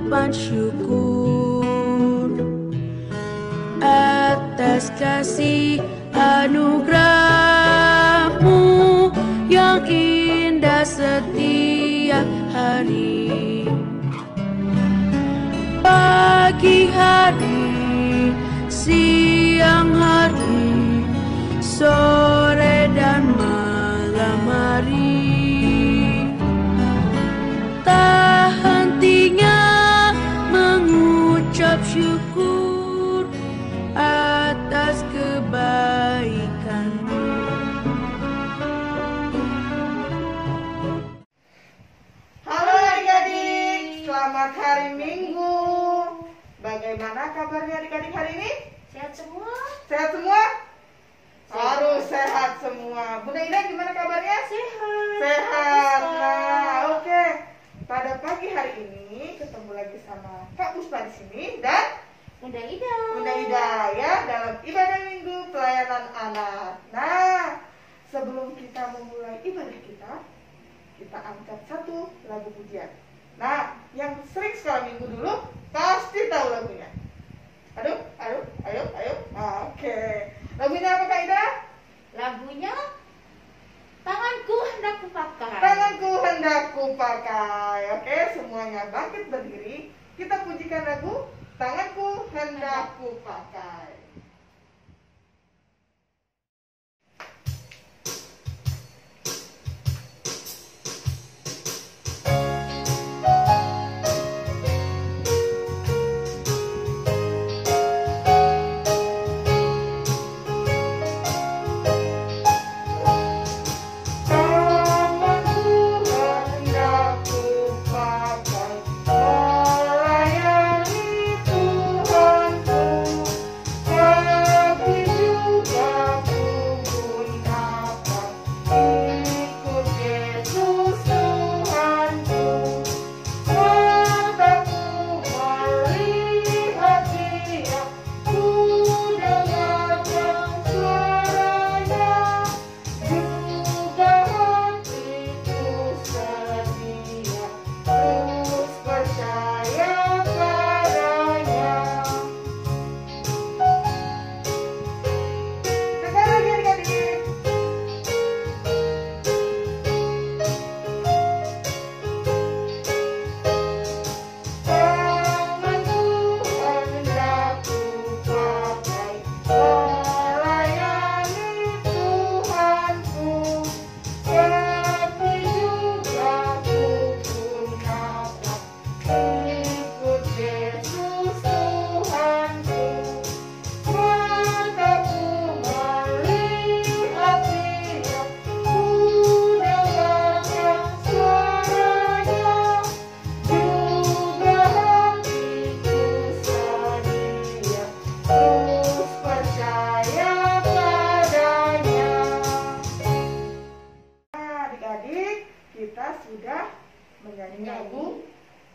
ucapan syukur atas kasih anugerah-Mu yang indah setiap hari. Pagi hari, siang hari, sore dan malam hari, tak hentinya mengucap syukur atas kebaikan-Mu. Halo adik-adik, selamat hari Minggu. Bagaimana kabarnya adik-adik hari ini? Sehat semua? Sehat semua? Harus sehat semua. Bunda Ida gimana kabarnya? Sehat. Sehat. Nah, oke. Pada pagi hari ini ketemu lagi sama Kak Puspa di sini dan Bunda Ida. Bunda Ida ya dalam ibadah minggu pelayanan anak. Nah, sebelum kita memulai ibadah kita angkat satu lagu pujian. Nah, yang sering sekolah minggu dulu pasti tahu lagunya. Ayo. Nah, oke. Lagunya apa Kak Ida? Lagunya Tanganku Hendak Kupakai. Tanganku hendak kupakai. Oke, semuanya bangkit berdiri. Kita pujikan lagu Tanganku hendak kupakai.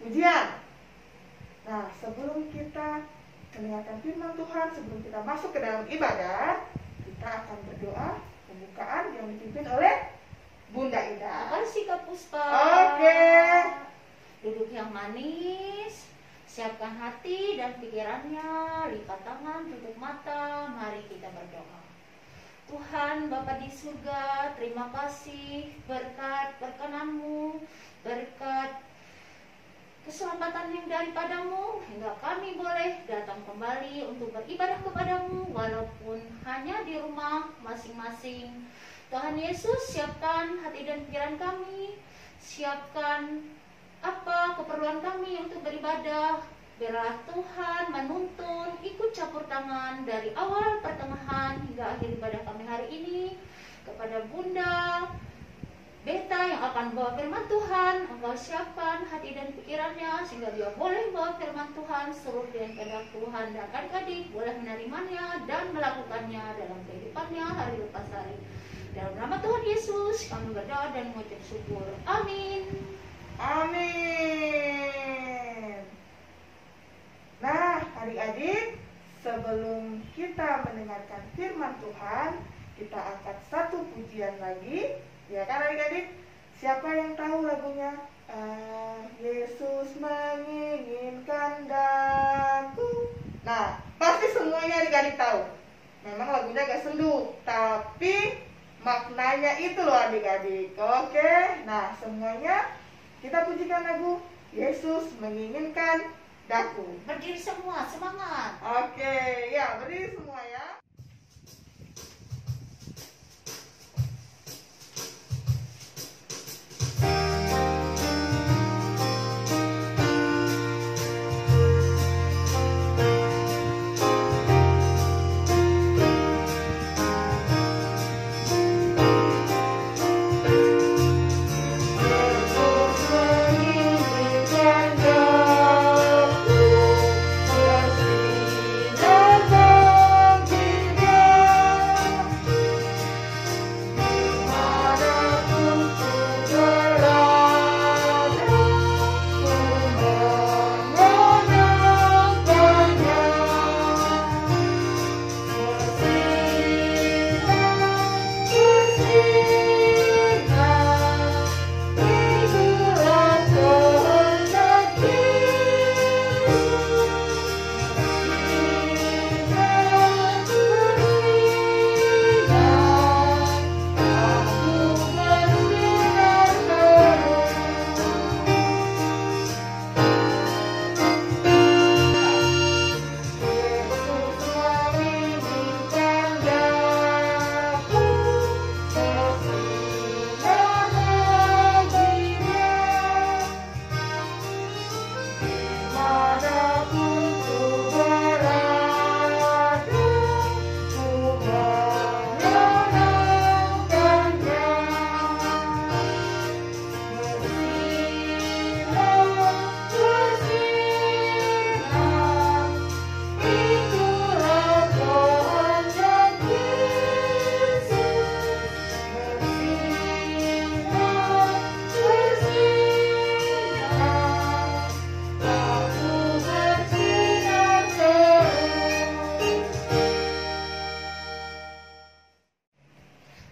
Pujian. Nah, sebelum kita mendengarkan firman Tuhan, sebelum kita masuk ke dalam ibadah, kita akan berdoa pembukaan yang dipimpin oleh Bunda Ida. Makasih Kak Puspa. Oke. Duduk yang manis, siapkan hati dan pikirannya, lipat tangan, tutup mata, mari kita berdoa. Tuhan Bapa di surga, terima kasih berkat perkenan-Mu, berkat keselamatan yang daripadamu hingga kami boleh datang kembali untuk beribadah kepadamu walaupun hanya di rumah masing-masing. Tuhan Yesus, siapkan hati dan pikiran kami, siapkan apa keperluan kami untuk beribadah. Biarlah Tuhan menuntun, ikut campur tangan dari awal, pertengahan hingga akhir ibadah kami hari ini. Kepada Bunda Beta yang akan bawa firman Tuhan, Engkau siapkan hati dan pikirannya sehingga dia boleh bawa firman Tuhan seluruh dengan kehendak Tuhan, dan adik-adik boleh menerimanya dan melakukannya dalam kehidupannya hari lepas hari. Dalam nama Tuhan Yesus kami berdoa dan mengucap syukur. Amin. Amin. Nah, adik-adik, sebelum kita mendengarkan firman Tuhan, kita angkat satu pujian lagi. Ya kan adik-adik? Siapa yang tahu lagunya? Yesus menginginkan adik-adik tahu? Memang lagunya agak sendu, tapi maknanya itu loh adik-adik. Oke, nah semuanya kita pujikan lagu Yesus menginginkan daku. Berdiri semua, semangat. Oke, ya berdiri semua ya.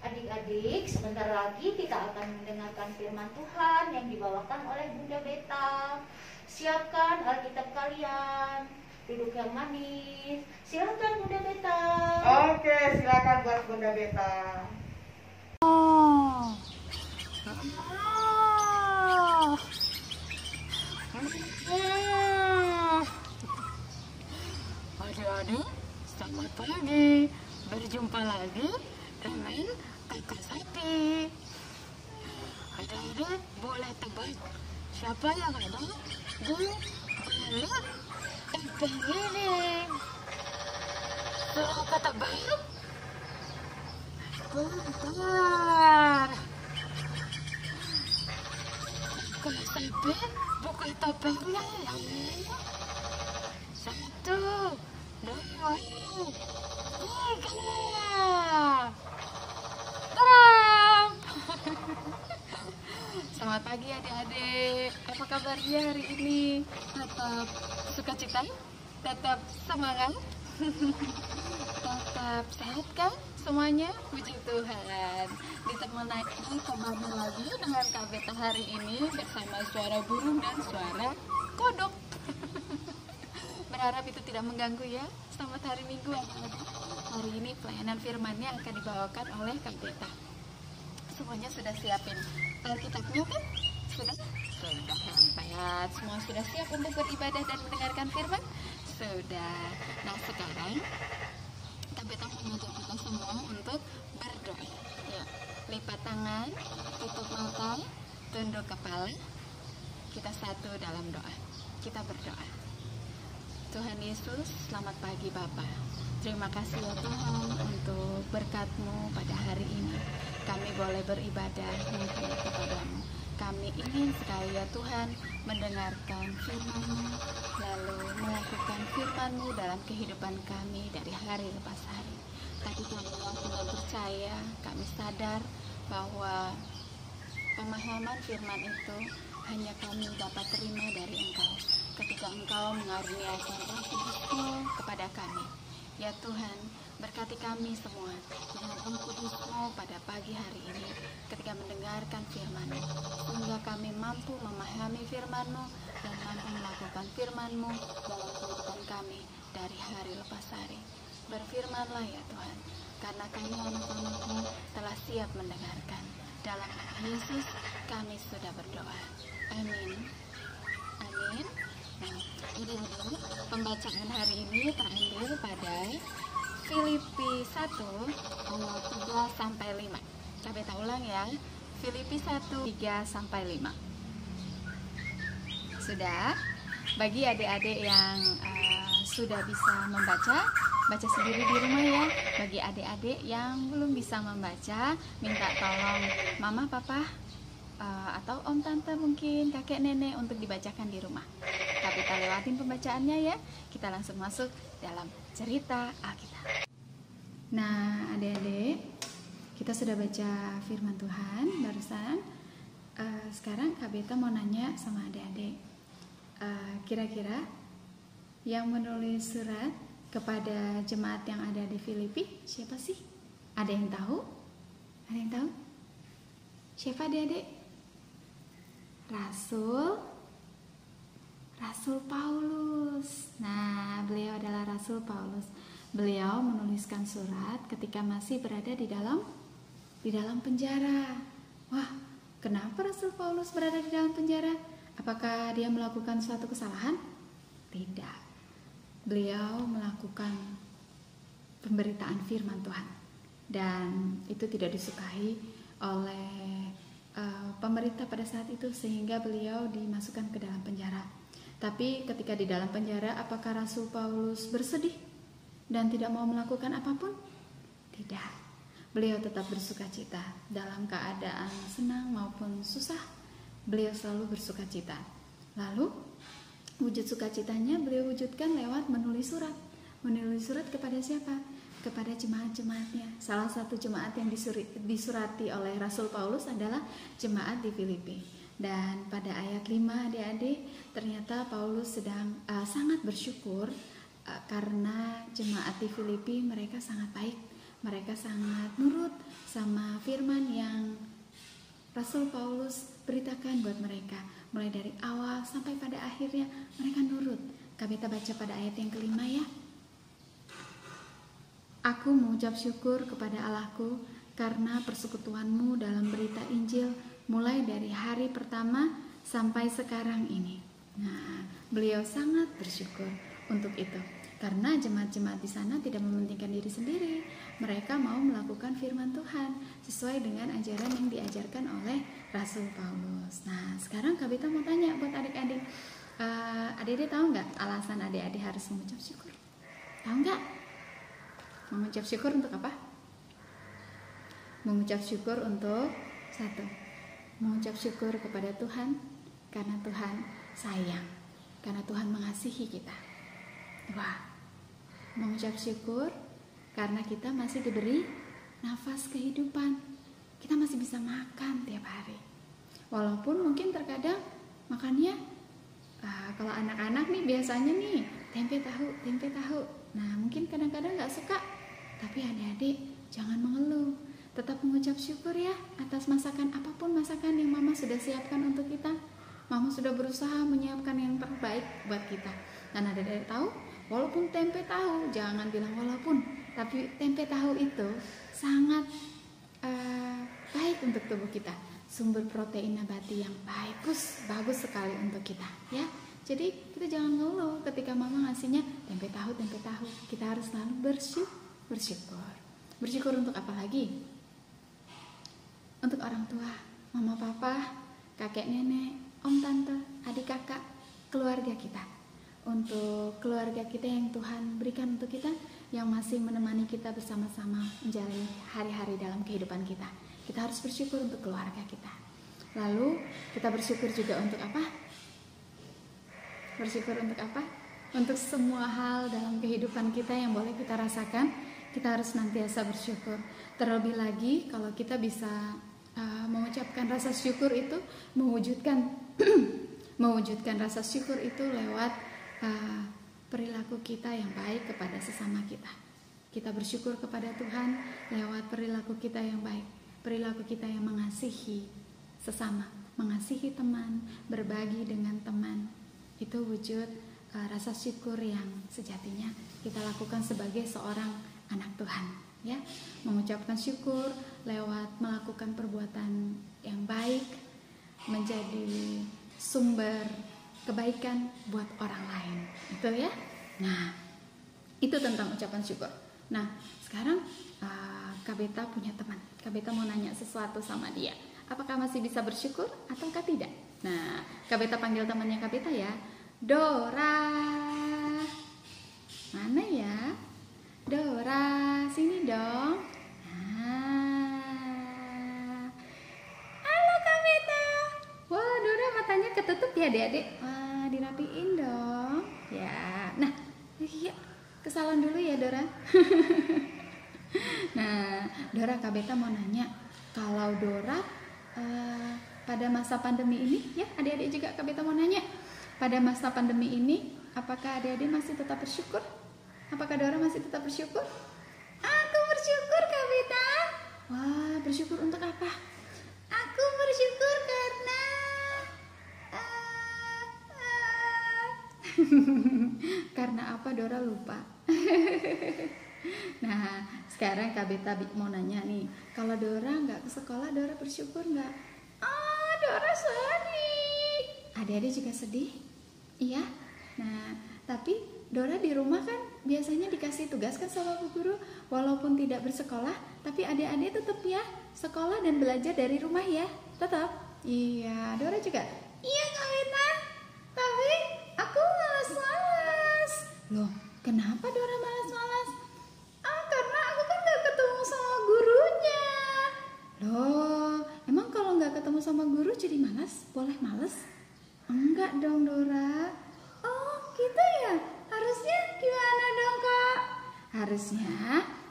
Adik-adik, sebentar lagi kita akan mendengarkan firman Tuhan yang dibawakan oleh Bunda Beta. Siapkan Alkitab kalian, duduk yang manis. Silakan Bunda Beta. Oke, silakan buat Bunda Beta. Adik-adik, selamat pagi. Berjumpa lagi dengan Kakak Sapi. Adik-adik boleh tebak siapa yang ada di balik emping ini? Siapa tebak? Bentar. Kakak Sapi buka topengnya ya. 1, 2, 3. Taram! Selamat pagi adik-adik. Apa kabarnya hari ini? Tetap sukacita? Tetap semangat? Tetap sehat kan semuanya? Puji Tuhan. Ditemani lagi dengan Kak Beta hari ini bersama suara burung dan suara kodok. Berharap itu tidak mengganggu ya. Selamat hari Minggu adik-adik. Hari ini pelayanan firman-Nya akan dibawakan oleh Kak Beta. Semuanya sudah siapin Alkitabnya kan? Sudah hebat. Semua sudah siap untuk beribadah dan mendengarkan firman? Sudah. Nah sekarang Kak Beta mengajak kita semua untuk berdoa. Ya, lipat tangan, tutup mata, tunduk kepala. Kita satu dalam doa. Kita berdoa. Tuhan Yesus, selamat pagi Bapa. Terima kasih ya Tuhan untuk berkat-Mu pada hari ini. Kami boleh beribadah kepadamu. Kami ingin sekali ya Tuhan mendengarkan firman-Mu, lalu melakukan firman-Mu dalam kehidupan kami dari hari lepas hari. Tapi kami sudah percaya, kami sadar bahwa pemahaman firman itu hanya kami dapat terima dari Engkau ketika Engkau mengaruniakan Roh Kudus-Mu kepada kami. Ya Tuhan, berkati kami semua dengan Roh Kudus-Mu pada pagi hari ini ketika mendengarkan firman-Mu, sehingga kami mampu memahami firman-Mu dan mampu melakukan firman-Mu dalam kehidupan kami dari hari lepas hari. berfirman-Lah ya Tuhan, karena kami anak-anak-Mu telah siap mendengarkan. Dalam nama Yesus kami sudah berdoa. Amin. Amin. Nah, adik-adik, pembacaan hari ini terambil pada Filipi 1 ayat 3 sampai 5. Kita ulang ya. Filipi 1 3 sampai 5. Sudah? Bagi adik-adik yang sudah bisa membaca, baca sendiri di rumah ya. Bagi adik-adik yang belum bisa membaca, minta tolong mama, papa, atau om, tante, mungkin kakek, nenek untuk dibacakan di rumah. Tapi kita lewatin pembacaannya ya. Kita langsung masuk dalam cerita Alkitab. Nah, adik-adik, kita sudah baca firman Tuhan barusan. Sekarang Kak Beta mau nanya sama adik-adik, kira-kira yang menulis surat kepada jemaat yang ada di Filipi siapa sih? Ada yang tahu? Ada yang tahu? Siapa adik-adik? Rasul Paulus. Nah, beliau adalah Rasul Paulus. Beliau menuliskan surat ketika masih berada di dalam penjara. Wah, kenapa Rasul Paulus berada di dalam penjara? Apakah dia melakukan suatu kesalahan? Tidak. Beliau melakukan pemberitaan firman Tuhan, dan itu tidak disukai oleh pemerintah pada saat itu, sehingga beliau dimasukkan ke dalam penjara. Tapi ketika di dalam penjara, apakah Rasul Paulus bersedih dan tidak mau melakukan apapun? Tidak. Beliau tetap bersukacita dalam keadaan senang maupun susah. Beliau selalu bersukacita. Lalu wujud sukacitanya beliau wujudkan lewat menulis surat. Menulis surat kepada siapa? Kepada jemaat-jemaatnya. Salah satu jemaat yang disurati oleh Rasul Paulus adalah jemaat di Filipi. Dan pada ayat 5 adik-adik, ternyata Paulus sedang sangat bersyukur karena jemaat di Filipi mereka sangat baik. Mereka sangat nurut sama firman yang Rasul Paulus beritakan buat mereka. Mulai dari awal sampai pada akhirnya mereka nurut. Kita baca pada ayat yang kelima ya. Aku mengucap syukur kepada Allahku karena persekutuanmu dalam berita Injil mulai dari hari pertama sampai sekarang ini. Nah, beliau sangat bersyukur untuk itu. Karena jemaat-jemaat di sana tidak mementingkan diri sendiri. Mereka mau melakukan firman Tuhan sesuai dengan ajaran yang diajarkan oleh Rasul Paulus. Nah, sekarang Kak Bita mau tanya buat adik-adik. Adik-adik tahu nggak alasan adik-adik harus mengucap syukur? Tahu nggak? Mengucap syukur untuk apa? Mengucap syukur untuk satu, mengucap syukur kepada Tuhan karena Tuhan sayang, karena Tuhan mengasihi kita. Wah, mengucap syukur karena kita masih diberi nafas kehidupan. Kita masih bisa makan tiap hari. Walaupun mungkin terkadang makannya kalau anak-anak nih biasanya nih tempe tahu. Nah, mungkin kadang-kadang gak suka. Tapi adik-adik jangan mengeluh. Tetap mengucap syukur ya atas masakan apapun masakan yang Mama sudah siapkan untuk kita. Mama sudah berusaha menyiapkan yang terbaik buat kita. Dan adik-adik tahu, walaupun tempe tahu, jangan bilang walaupun, tapi tempe tahu itu sangat baik untuk tubuh kita. Sumber protein nabati yang bagus sekali untuk kita ya. Jadi kita jangan ngeluh ketika Mama ngasihnya tempe tahu. Kita harus selalu bersyukur. Bersyukur untuk apa lagi? Untuk orang tua, mama, papa, kakek, nenek, om, tante, adik, kakak, keluarga kita. Untuk keluarga kita yang Tuhan berikan untuk kita, yang masih menemani kita bersama-sama menjalani hari-hari dalam kehidupan kita. Kita harus bersyukur untuk keluarga kita. Lalu kita bersyukur juga untuk apa? Bersyukur untuk apa? Untuk semua hal dalam kehidupan kita yang boleh kita rasakan, kita harus senantiasa bersyukur. Terlebih lagi kalau kita bisa mengucapkan rasa syukur itu, mewujudkan rasa syukur itu lewat perilaku kita yang baik kepada sesama kita. Kita bersyukur kepada Tuhan lewat perilaku kita yang baik, perilaku kita yang mengasihi sesama, mengasihi teman, berbagi dengan teman. Itu wujud rasa syukur yang sejatinya kita lakukan sebagai seorang anak Tuhan, ya. Mengucapkan syukur lewat melakukan perbuatan yang baik menjadi sumber kebaikan buat orang lain, itu ya. Nah, itu tentang ucapan syukur. Nah, sekarang Kak Beta punya teman. Kak Beta mau nanya sesuatu sama dia. Apakah masih bisa bersyukur ataukah tidak? Nah, Kak Beta panggil temannya Kak Beta ya. Dora. Mana ya? Dora, sini dong. Nah. Halo Kak Beta. Wah, Dora matanya ketutup ya adik-adik. Wah, dirapiin dong. Ya. Nah, iya. Ke salon dulu ya Dora. Nah, Dora, Kak Beta mau nanya, kalau Dora pada masa pandemi ini, ya adik-adik juga Kak Beta mau nanya, pada masa pandemi ini, apakah adik-adik masih tetap bersyukur? Apakah Dora masih tetap bersyukur? Aku bersyukur Kak Beta. Wah, bersyukur untuk apa? Aku bersyukur karena karena apa Dora lupa. Nah, sekarang Kak Beta mau nanya nih, kalau Dora nggak ke sekolah, Dora bersyukur nggak? Dora sedih. Adik-adik juga sedih? Iya. Nah, tapi Dora di rumah kan biasanya dikasih tugas kan sama Bu Guru, walaupun tidak bersekolah, tapi adik-adik tetap ya sekolah dan belajar dari rumah ya, tetap. Iya, Dora juga. Iya Kak Beta. Tapi aku malas-malas. Loh, kenapa Dora malas-malas? Karena aku kan gak ketemu sama gurunya. Loh, emang kalau gak ketemu sama guru jadi malas? Boleh malas? Enggak dong Dora. Oh gitu ya? Harusnya gimana dong Kak? Harusnya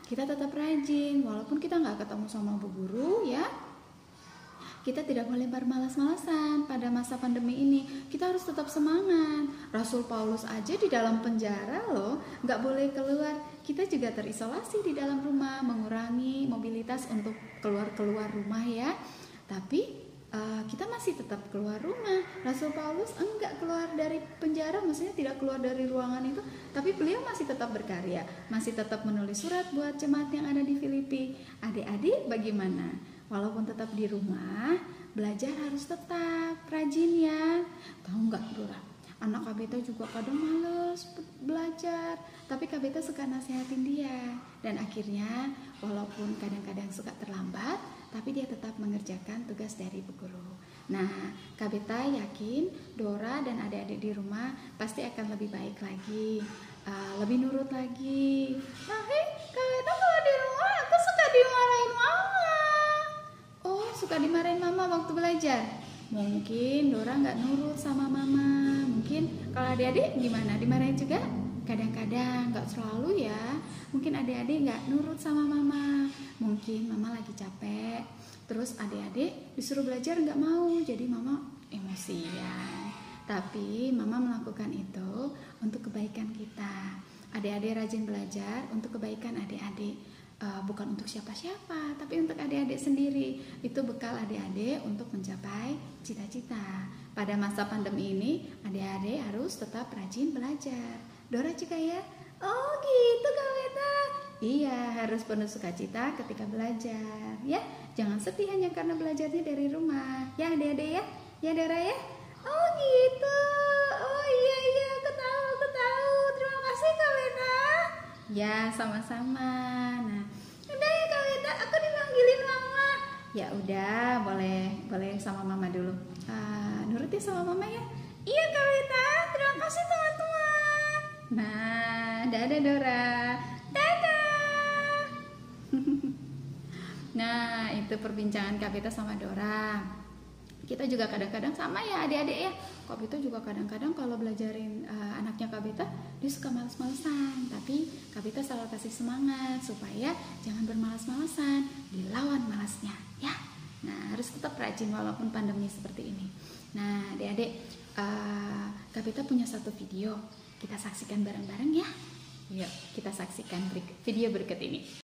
kita tetap rajin. Walaupun kita gak ketemu sama Bu Guru ya, kita tidak boleh bermalas-malasan pada masa pandemi ini. Kita harus tetap semangat. Rasul Paulus aja di dalam penjara loh, nggak boleh keluar. Kita juga terisolasi di dalam rumah, mengurangi mobilitas untuk keluar rumah ya. Tapi kita masih tetap keluar rumah. Rasul Paulus enggak keluar dari penjara, maksudnya tidak keluar dari ruangan itu, tapi beliau masih tetap berkarya, masih tetap menulis surat buat jemaat yang ada di Filipi. Adik-adik bagaimana? Walaupun tetap di rumah, belajar harus tetap rajin ya. Tahu nggak Dora? Anak Kak Beta juga kadang males belajar, tapi Kak Beta suka nasihatin dia. Dan akhirnya walaupun kadang-kadang suka terlambat, tapi dia tetap mengerjakan tugas dari Bu Guru. Nah, Kak Beta yakin Dora dan adik-adik di rumah pasti akan lebih baik lagi, lebih nurut lagi. Tapi Kak Beta kalau di rumah aku suka dimarahin mama. Oh, suka dimarahin mama waktu belajar. Mungkin Dora nggak nurut sama mama. Mungkin kalau adik-adik gimana? Dimarahin juga? Kadang-kadang, nggak selalu ya. Mungkin adik-adik nggak nurut sama mama. Mungkin mama lagi capek. Terus adik-adik disuruh belajar nggak mau. Jadi mama emosian. Tapi mama melakukan itu untuk kebaikan kita. Adik-adik rajin belajar untuk kebaikan adik-adik. Bukan untuk siapa-siapa, tapi untuk adik-adik sendiri. Itu bekal adik-adik untuk mencapai cita-cita. Pada masa pandemi ini, adik-adik harus tetap rajin belajar. Dora juga ya? Oh gitu Kak Beta. Iya, harus penuh sukacita ketika belajar ya. Jangan sedih hanya karena belajarnya dari rumah. Ya adik-adik ya? Ya Dora ya? Oh gitu. Oh iya, aku tahu. Terima kasih Kak Beta. Ya, sama-sama. Nah, udah ya Kak Beta, aku dipanggilin mama. Ya udah, boleh sama mama dulu. Nurut ya sama mama ya. Iya Kak Beta, terima kasih teman-teman. Nah, dadah Dora. Dadah. Nah, itu perbincangan Kak Beta sama Dora. Kita juga kadang-kadang sama ya adik-adik ya. Kak Beta juga kadang-kadang kalau belajarin anaknya Kak Beta, dia suka malas-malasan. Tapi Kak Beta selalu kasih semangat supaya jangan bermalas-malasan, dilawan malasnya ya. Nah, harus tetap rajin walaupun pandemi seperti ini. Nah, adik-adik, Kak Beta punya satu video. Kita saksikan bareng-bareng ya. Yuk, kita saksikan video berikut ini.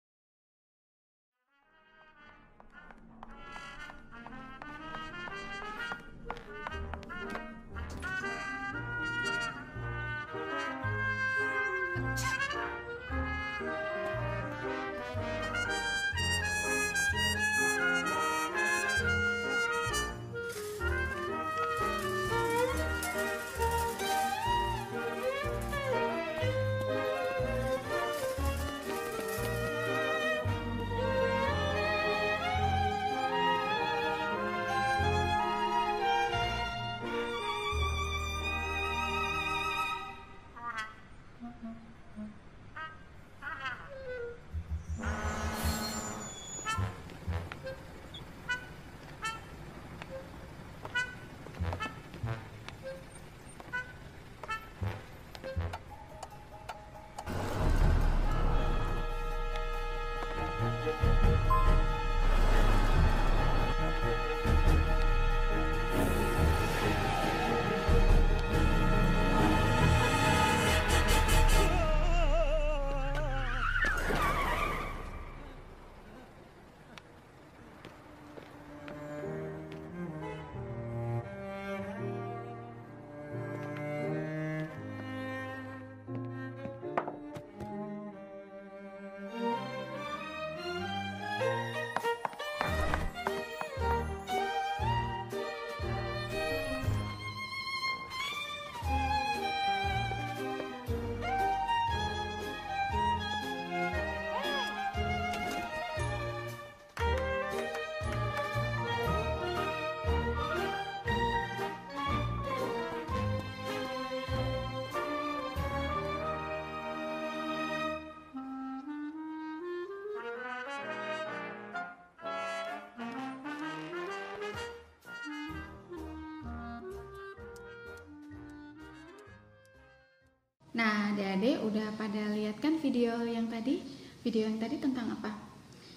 Nah, adik-adik udah pada lihat kan video yang tadi? Video yang tadi tentang apa?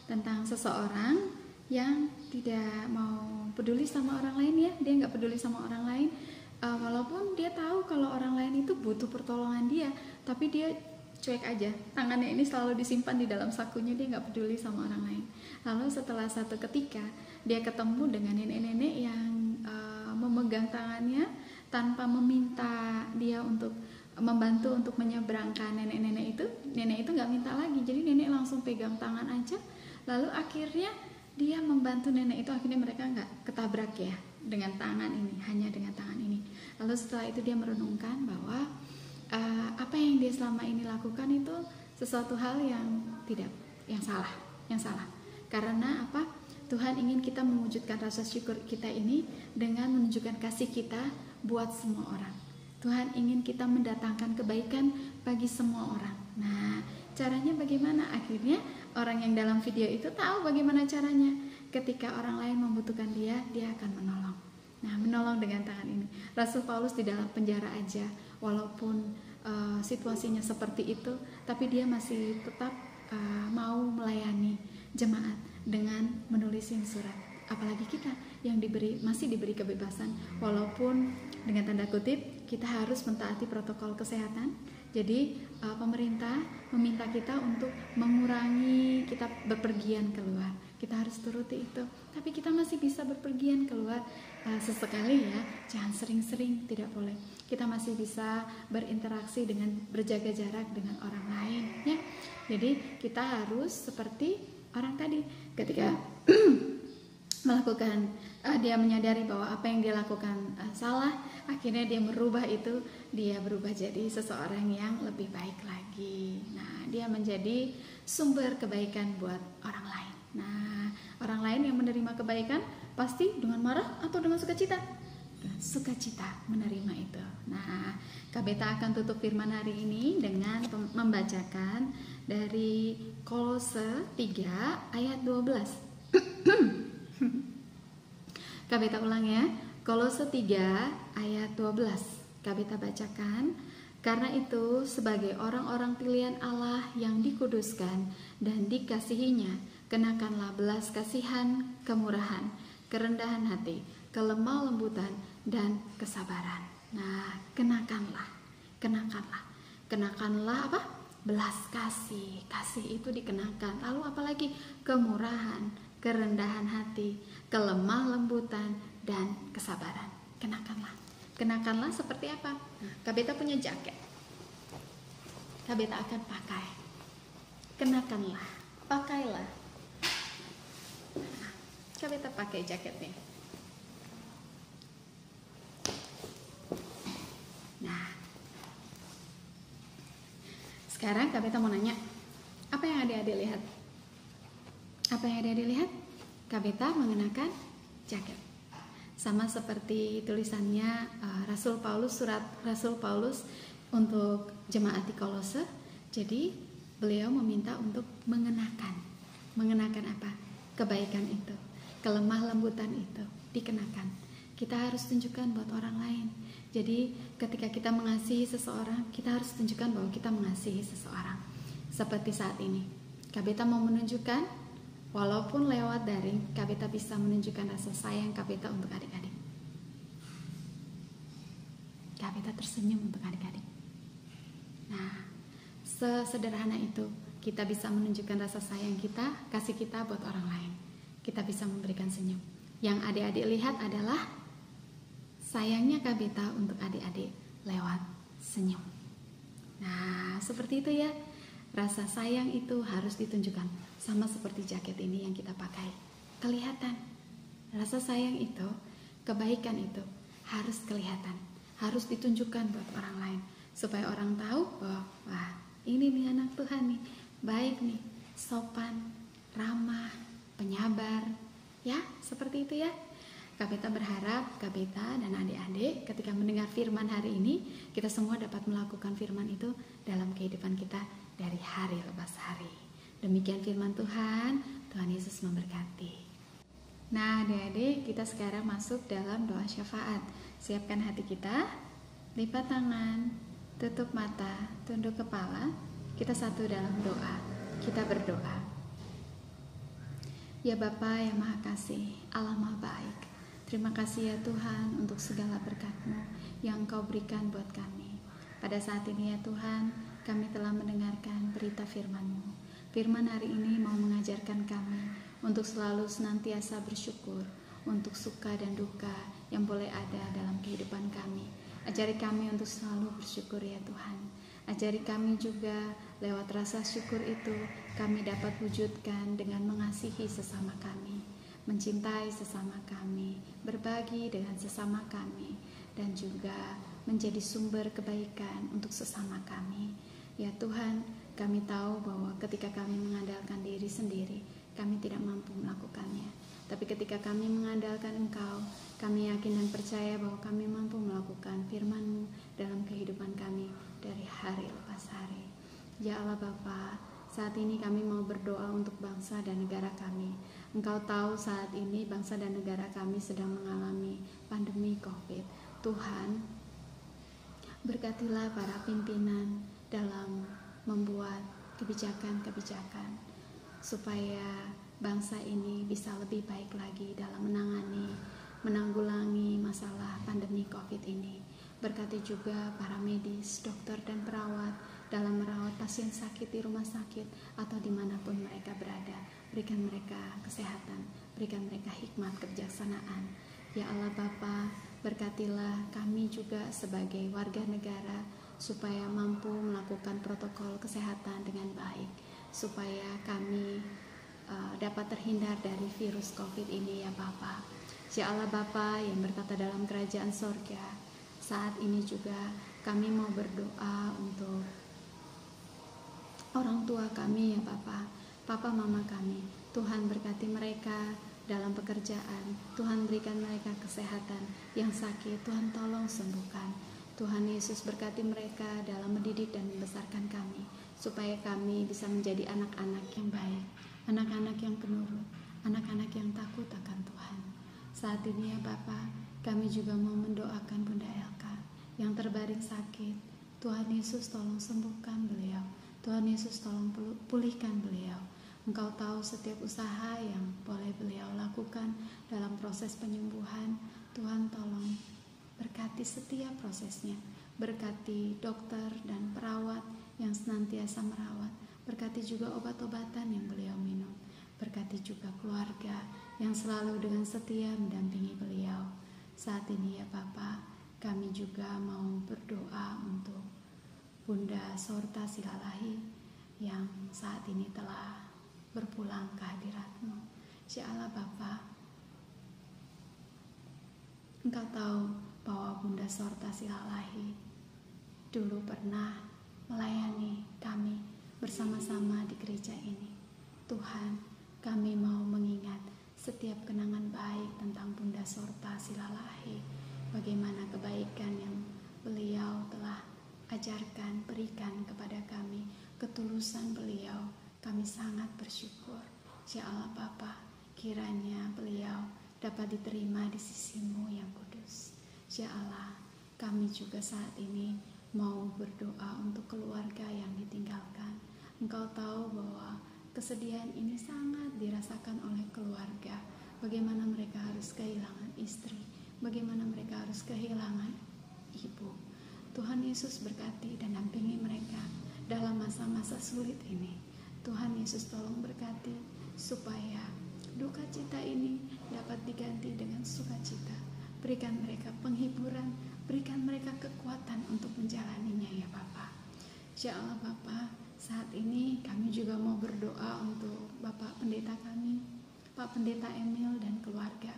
Tentang seseorang yang tidak mau peduli sama orang lain ya. Dia nggak peduli sama orang lain. Walaupun dia tahu kalau orang lain itu butuh pertolongan dia, tapi dia cuek aja. Tangannya ini selalu disimpan di dalam sakunya, dia nggak peduli sama orang lain. Lalu setelah satu ketika dia ketemu dengan nenek-nenek yang memegang tangannya tanpa meminta dia untuk membantu untuk menyeberangkan nenek itu nggak minta lagi, jadi nenek langsung pegang tangan aja. Lalu akhirnya dia membantu nenek itu, akhirnya mereka nggak ketabrak ya dengan tangan ini, hanya dengan tangan ini. Lalu setelah itu dia merenungkan bahwa apa yang dia selama ini lakukan itu sesuatu hal yang salah. Karena apa? Tuhan ingin kita mewujudkan rasa syukur kita ini dengan menunjukkan kasih kita buat semua orang. Tuhan ingin kita mendatangkan kebaikan bagi semua orang. Nah, caranya bagaimana? Akhirnya orang yang dalam video itu tahu bagaimana caranya. Ketika orang lain membutuhkan dia akan menolong. Nah, menolong dengan tangan ini. Rasul Paulus di dalam penjara aja, walaupun situasinya seperti itu, tapi dia masih tetap mau melayani jemaat dengan menulisin surat. Apalagi kita yang masih diberi kebebasan, walaupun dengan tanda kutip kita harus mentaati protokol kesehatan. Jadi pemerintah meminta kita untuk mengurangi kita bepergian keluar. Kita harus turuti itu. Tapi kita masih bisa bepergian keluar sesekali ya. Jangan sering-sering, tidak boleh. Kita masih bisa berinteraksi dengan berjaga jarak dengan orang lain ya. Jadi kita harus seperti orang tadi ketika melakukan dia menyadari bahwa apa yang dia lakukan salah, akhirnya dia merubah itu, dia berubah jadi seseorang yang lebih baik lagi. Nah, dia menjadi sumber kebaikan buat orang lain. Nah, orang lain yang menerima kebaikan pasti dengan marah atau dengan sukacita? Dengan sukacita menerima itu. Nah, Kabeta akan tutup firman hari ini dengan membacakan dari Kolose 3 ayat 12. Kabeta ulang ya, Kolose 3 ayat 12. Kabeta bacakan. Karena itu sebagai orang-orang pilihan Allah yang dikuduskan dan dikasihinya, kenakanlah belas kasihan, kemurahan, kerendahan hati, kelemah lembutan, dan kesabaran. Nah, kenakanlah apa? Belas kasih. Kasih itu dikenakan. Lalu apalagi? Kemurahan, kerendahan hati, kelemah lembutan, dan kesabaran. Kenakanlah seperti apa? Kabeta punya jaket, Kabeta akan pakai. Kenakanlah, pakailah. Kabeta pakai jaketnya. Nah, sekarang Kabeta mau nanya, apa yang adik-adik lihat? Apa yang adik-adik lihat? Kabeta mengenakan jaket. Sama seperti tulisannya surat Rasul Paulus untuk jemaat di Kolose. Jadi beliau meminta untuk mengenakan apa? Kebaikan itu, kelemah lembutan itu dikenakan. Kita harus tunjukkan buat orang lain. Jadi ketika kita mengasihi seseorang, kita harus tunjukkan bahwa kita mengasihi seseorang. Seperti saat ini, Kabeta mau menunjukkan, walaupun lewat daring, Kabeta bisa menunjukkan rasa sayang Kabeta untuk adik-adik. Kabeta tersenyum untuk adik-adik. Nah, sesederhana itu kita bisa menunjukkan rasa sayang kita, kasih kita buat orang lain. Kita bisa memberikan senyum. Yang adik-adik lihat adalah sayangnya Kabeta untuk adik-adik lewat senyum. Nah, seperti itu ya. Rasa sayang itu harus ditunjukkan, sama seperti jaket ini yang kita pakai. Kelihatan. Rasa sayang itu, kebaikan itu harus kelihatan, harus ditunjukkan buat orang lain, supaya orang tahu bahwa wah, ini nih anak Tuhan nih, baik nih, sopan, ramah, penyabar. Ya, seperti itu ya. Kabeta berharap Kabeta dan adik-adik ketika mendengar firman hari ini, kita semua dapat melakukan firman itu dalam kehidupan kita dari hari lepas hari. Demikian firman Tuhan. Tuhan Yesus memberkati. Nah, adik-adik, kita sekarang masuk dalam doa syafaat. Siapkan hati kita, lipat tangan, Tutup mata, tunduk kepala, kita satu dalam doa. Kita berdoa. Ya Bapa yang Maha Kasih, Allah Maha Baik, terima kasih ya Tuhan untuk segala berkat-Mu yang Engkau berikan buat kami. Pada saat ini ya Tuhan, kami telah mendengarkan berita firman-Mu. Firman hari ini mau mengajarkan kami untuk selalu senantiasa bersyukur untuk suka dan duka yang boleh ada dalam kehidupan kami. Ajari kami untuk selalu bersyukur ya Tuhan. Ajari kami juga lewat rasa syukur itu kami dapat wujudkan dengan mengasihi sesama kami, mencintai sesama kami, berbagi dengan sesama kami, dan juga menjadi sumber kebaikan untuk sesama kami. Ya Tuhan, kami tahu bahwa ketika kami mengandalkan diri sendiri, kami tidak mampu melakukannya. Tapi ketika kami mengandalkan Engkau, kami yakin dan percaya bahwa kami mampu melakukan firman-Mu dalam kehidupan kami dari hari lepas hari. Ya Allah Bapa, saat ini kami mau berdoa untuk bangsa dan negara kami. Engkau tahu saat ini bangsa dan negara kami sedang mengalami pandemi COVID. Tuhan, berkatilah para pimpinan dalam membuat kebijakan-kebijakan supaya bangsa ini bisa lebih baik lagi dalam menanggulangi masalah pandemi COVID ini. Berkati juga para medis, dokter dan perawat dalam merawat pasien sakit di rumah sakit atau dimanapun mereka berada. Berikan mereka kesehatan, berikan mereka hikmat kebijaksanaan. Ya Allah Bapa, berkatilah kami juga sebagai warga negara supaya mampu melakukan protokol kesehatan dengan baik, supaya kami dapat terhindar dari virus COVID ini ya Bapa. Ya Allah Bapa yang bertata dalam kerajaan sorga, saat ini juga kami mau berdoa untuk orang tua kami ya Bapa, Papa Mama kami. Tuhan berkati mereka dalam pekerjaan, Tuhan berikan mereka kesehatan. Yang sakit Tuhan tolong sembuhkan. Tuhan Yesus berkati mereka dalam mendidik dan membesarkan kami, supaya kami bisa menjadi anak-anak yang baik, anak-anak yang penurut, anak-anak yang takut akan Tuhan. Saat ini ya Bapa, kami juga mau mendoakan Bunda Elka yang terbaring sakit. Tuhan Yesus tolong sembuhkan beliau. Tuhan Yesus tolong pulihkan beliau. Engkau tahu setiap usaha yang boleh beliau lakukan dalam proses penyembuhan. Tuhan tolong berkati setiap prosesnya. Berkati dokter dan perawat yang senantiasa merawat. Berkati juga obat-obatan yang beliau minum. Berkati juga keluarga yang selalu dengan setia mendampingi beliau. Saat ini ya Bapa, kami juga mau berdoa untuk Bunda Sorta Silalahi yang saat ini telah berpulang ke hadirat-Mu. Ya Allah Bapa, Engkau tahu bahwa Bunda Sorta Silalahi dulu pernah melayani kami bersama-sama di gereja ini. Tuhan, kami mau mengingat setiap kenangan baik tentang Bunda Sorta Silalahi, bagaimana kebaikan yang beliau telah ajarkan, berikan kepada kami, ketulusan beliau, kami sangat bersyukur. Ya Allah Bapa, kiranya beliau dapat diterima di sisi-Mu yang kudus. Ya Allah, kami juga saat ini mau berdoa untuk keluarga yang ditinggalkan. Engkau tahu bahwa kesedihan ini sangat dirasakan oleh keluarga. Bagaimana mereka harus kehilangan istri, bagaimana mereka harus kehilangan ibu. Tuhan Yesus berkati dan dampingi mereka dalam masa-masa sulit ini. Tuhan Yesus tolong berkati supaya duka cita ini dapat diganti dengan sukacita. Berikan mereka penghiburan, berikan mereka kekuatan untuk menjalaninya ya Bapa. Ya Allah Bapa, saat ini kami juga mau berdoa untuk Bapak Pendeta kami, Pak Pendeta Emil dan keluarga.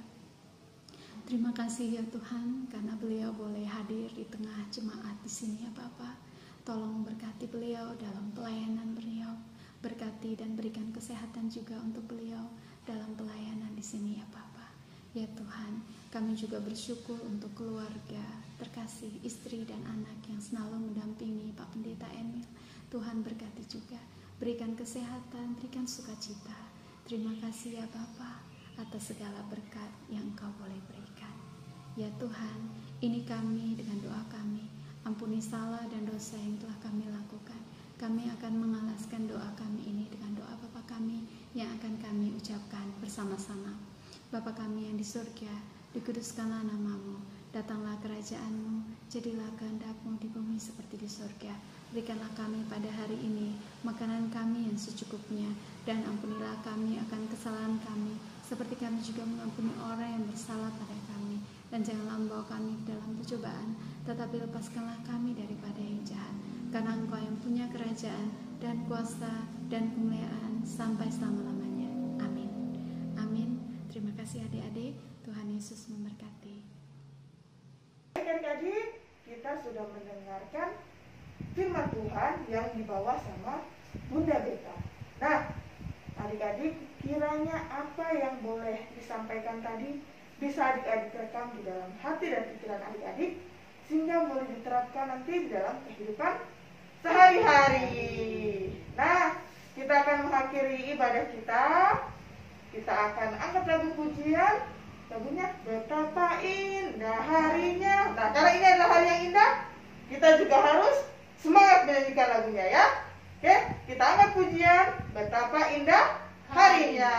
Terima kasih ya Tuhan karena beliau boleh hadir di tengah jemaat di sini ya Bapak. Tolong berkati beliau dalam pelayanan beliau. Berkati dan berikan kesehatan juga untuk beliau dalam pelayanan di sini ya Bapak. Ya Tuhan, kami juga bersyukur untuk keluarga terkasih, istri dan anak yang selalu mendampingi Pak Pendeta Emil. Tuhan berkati juga, berikan kesehatan, berikan sukacita. Terima kasih ya Bapa atas segala berkat yang Engkau boleh berikan. Ya Tuhan, ini kami dengan doa kami Ampuni salah dan dosa yang telah kami lakukan. Kami akan mengalaskan doa kami ini dengan doa Bapa kami yang akan kami ucapkan bersama-sama. Bapa kami yang di surga, dikuduskanlah namamu, datanglah kerajaan-Mu, jadilah kehendak-Mu di bumi seperti di surga. Berikanlah kami pada hari ini makanan kami yang secukupnya, dan ampunilah kami akan kesalahan kami, seperti kami juga mengampuni orang yang bersalah pada kami. Dan janganlah membawa kami ke dalam pencobaan, tetapi lepaskanlah kami daripada yang jahat. Karena Engkau yang punya kerajaan dan kuasa dan kemuliaan sampai selama-lamanya. Amin. Amin. Terima kasih adik-adik. Tuhan Yesus memberkati. Adik-adik, kita sudah mendengarkan firman Tuhan yang dibawa sama Bunda Beta. Nah, adik-adik, kiranya apa yang boleh disampaikan tadi bisa adik-adik rekam di dalam hati dan pikiran adik-adik, sehingga boleh diterapkan nanti di dalam kehidupan sehari-hari. Nah, kita akan mengakhiri ibadah kita. Kita akan angkat lagu pujian. Lagunya betapa indah harinya. Nah, karena ini adalah hari yang indah, kita juga harus semangat menyanyikan lagunya ya. Oke, kita angkat pujian betapa indah harinya.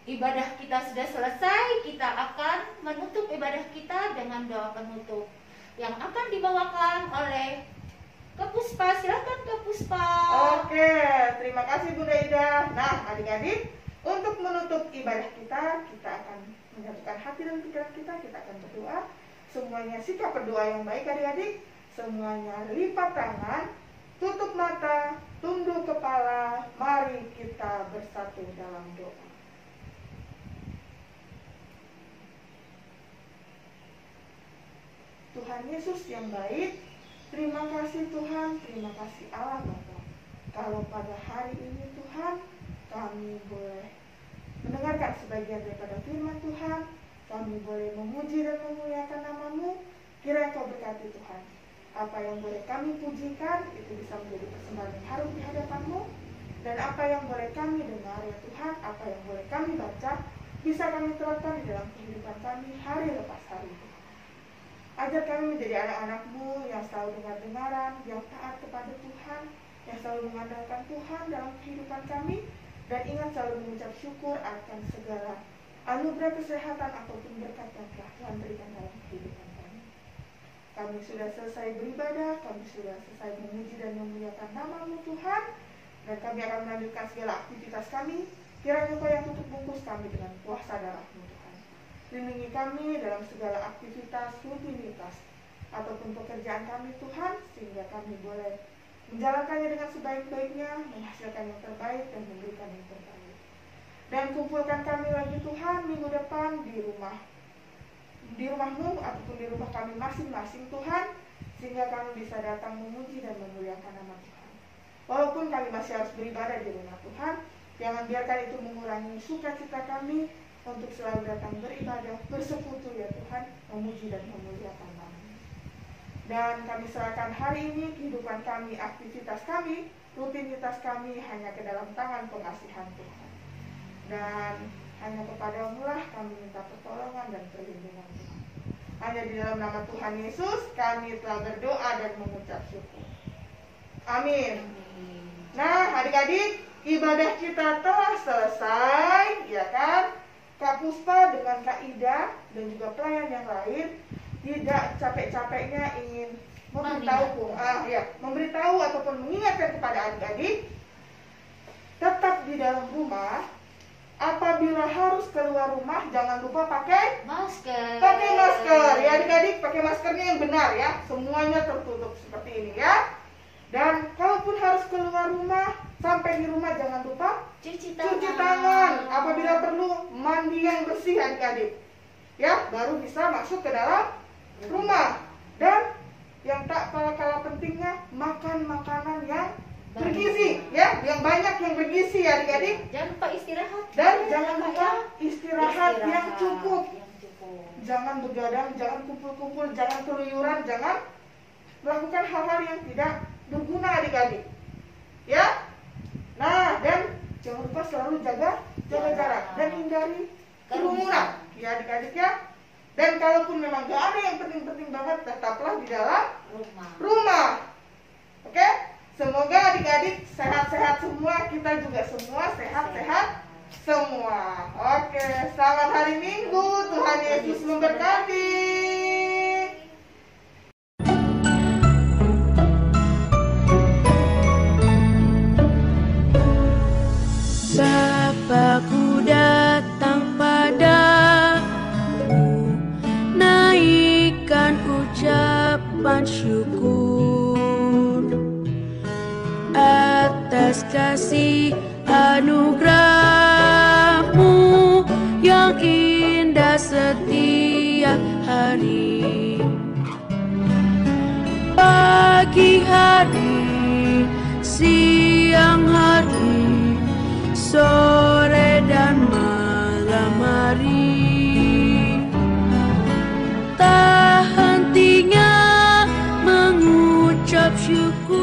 Ibadah kita sudah selesai. Kita akan menutup ibadah kita dengan doa penutup yang akan dibawakan oleh Kak Puspa. Silakan Kak Puspa. Oke, terima kasih Bunda Ida. Nah, adik-adik, untuk menutup ibadah kita akan menyatukan hati dan pikiran kita akan berdoa. Semuanya sikap berdoa yang baik adik-adik. Semuanya lipat tangan, tutup mata, tunduk kepala. Mari kita bersatu dalam doa. Tuhan Yesus yang baik, terima kasih Tuhan, terima kasih Allah Bapa. Kalau pada hari ini Tuhan, kami boleh mendengarkan sebagian daripada firman Tuhan, kami boleh memuji dan memuliakan nama-Mu, kiranya Kau berkati Tuhan. Apa yang boleh kami pujikan, itu bisa menjadi persembahan yang harum di hadapan-Mu, dan apa yang boleh kami dengar ya Tuhan, apa yang boleh kami baca, bisa kami terapkan di dalam kehidupan kami hari lepas hari. Ajar kami menjadi anak-anak-Mu yang selalu dengar-dengaran, yang taat kepada Tuhan, yang selalu mengandalkan Tuhan dalam kehidupan kami, dan ingat selalu mengucap syukur akan segala anugerah kesehatan ataupun berkat yang telah Tuhan berikan dalam kehidupan kami. Kami sudah selesai beribadah, kami sudah selesai memuji dan memuliakan nama-Mu Tuhan, dan kami akan melanjutkan segala aktivitas kami. Kiranya Engkau yang tutup bungkus kami dengan kuasa darah-Mu Tuhan. Lindungi kami dalam segala aktivitas, rutinitas, ataupun pekerjaan kami Tuhan, sehingga kami boleh menjalankannya dengan sebaik-baiknya, menghasilkan yang terbaik dan memberikan yang terbaik. Dan kumpulkan kami lagi Tuhan minggu depan di rumah-Mu ataupun di rumah kami masing-masing Tuhan, sehingga kami bisa datang memuji dan memuliakan nama Tuhan. Walaupun kami masih harus beribadah di rumah Tuhan, jangan biarkan itu mengurangi sukacita kami untuk selalu datang beribadah, bersekutu ya Tuhan, memuji dan memuliakan nama-Mu. Dan kami serahkan hari ini kehidupan kami, aktivitas kami, rutinitas kami hanya ke dalam tangan pengasihan Tuhan. Dan hanya kepada-Mu lah kami minta pertolongan dan perlindungan Tuhan. Hanya di dalam nama Tuhan Yesus kami telah berdoa dan mengucap syukur. Amin. Nah, adik-adik, ibadah kita telah selesai, ya kan? Kak Puspa dengan Kak Ida dan juga pelayan yang lain tidak capek-capeknya ingin memberitahu ataupun mengingatkan kepada adik-adik, tetap di dalam rumah. Apabila harus keluar rumah, jangan lupa pakai masker. Pakai masker, ya adik-adik, pakai maskernya yang benar ya, semuanya tertutup seperti ini ya. Dan kalaupun harus keluar rumah, sampai di rumah jangan lupa cuci tangan. Apabila perlu mandi yang bersih adik-adik, ya, baru bisa masuk ke dalam rumah. Dan yang tak kalah pentingnya, makan makanan yang bergizi, ya, yang banyak, yang bergizi adik-adik. Jangan lupa istirahat. Dan jangan lupa istirahat yang cukup. Jangan begadang, jangan kumpul-kumpul, jangan keluyuran, jangan melakukan hal-hal yang tidak berguna adik-adik. Ya. Nah, dan jangan lupa selalu jaga jarak dan hindari kerumunan, ya adik-adik ya. Dan kalaupun memang gak ada yang penting-penting banget, tetaplah di dalam rumah. Oke? Semoga adik-adik sehat-sehat semua, kita juga semua sehat-sehat semua. Oke, selamat hari Minggu, Tuhan Yesus memberkati. Bapakku datang padamu, naikkan ucapan syukur atas kasih anugerah-Mu yang indah setiap hari. Pagi hari, siang hari, sore dan malam hari, tak hentinya mengucap syukur